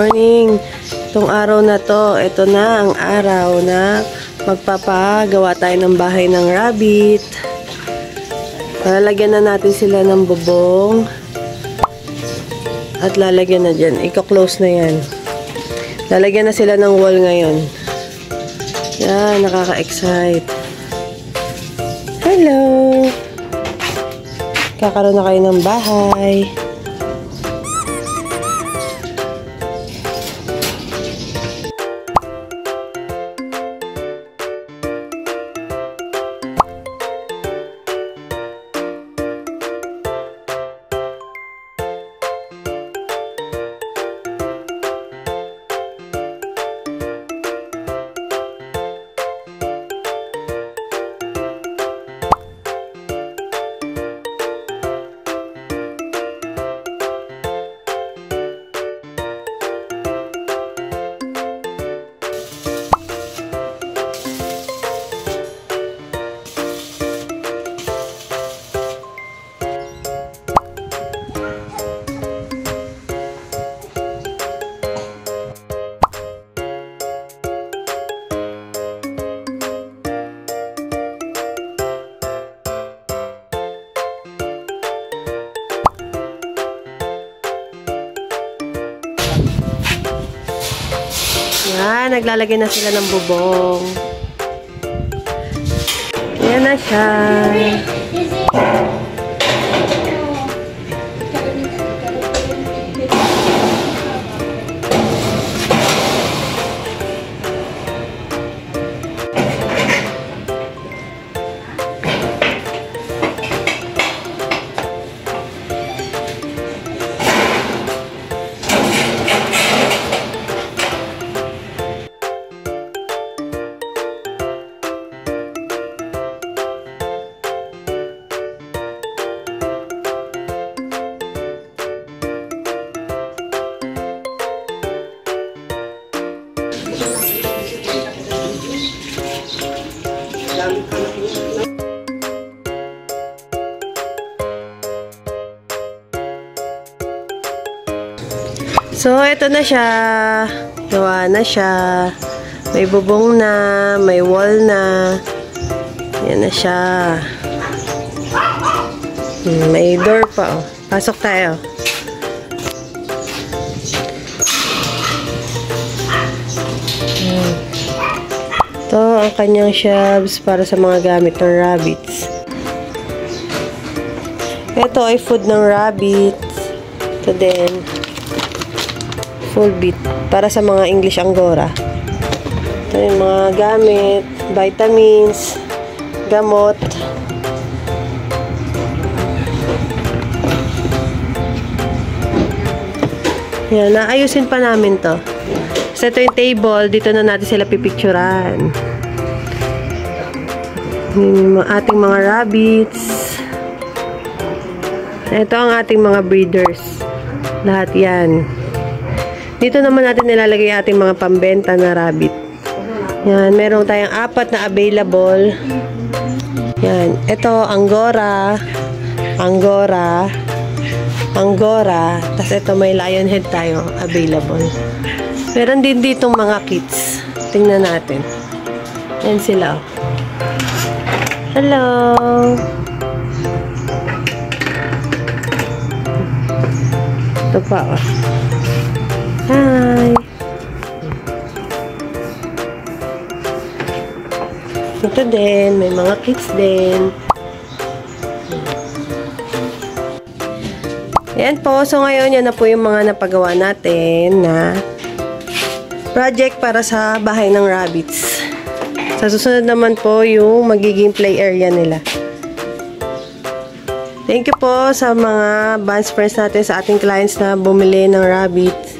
Morning! Itong araw na to, ito na ang araw na magpapagawa tayo ng bahay ng rabbit. Lalagyan na natin sila ng bubong. At lalagyan na dyan. Iko-close na yan. Lalagyan na sila ng wall ngayon. Yan, nakaka-excite. Hello! Kakaroon na kayo ng bahay. Yan, naglalagay na sila ng bubong. Yan na siya. So, ito na siya. Gawa na siya. May bubong na. May wall na. Yan na siya. May door pa. Oh. Pasok tayo. Ito ang kanyang shelves para sa mga gamit ng rabbits. Ito ay food ng rabbits. Ito din. Full bit para sa mga English Angora. Ito yung mga gamit, vitamins, gamot. Yan, naayusin pa namin to. So, ito yung table. Dito na natin sila pipicturan. Yung ating mga rabbits. Ito ang ating mga breeders. Lahat yan. Dito naman natin nilalagay ating mga pambenta na rabbit. Yan, meron tayong 4 na available. Yan, ito Angora, Angora, Angora, tapos ito may lion head tayo available. Meron din ditong mga kits. Tingnan natin. Yan sila. Hello! Ito pa, oh. Hi! Ito din, may mga kits din. Ayan po, so ngayon yan na po yung mga napagawa natin na project para sa bahay ng rabbits. Sa susunod naman po yung magiging play area nila. Thank you po sa mga Vans friends natin, sa ating clients na bumili ng rabbits.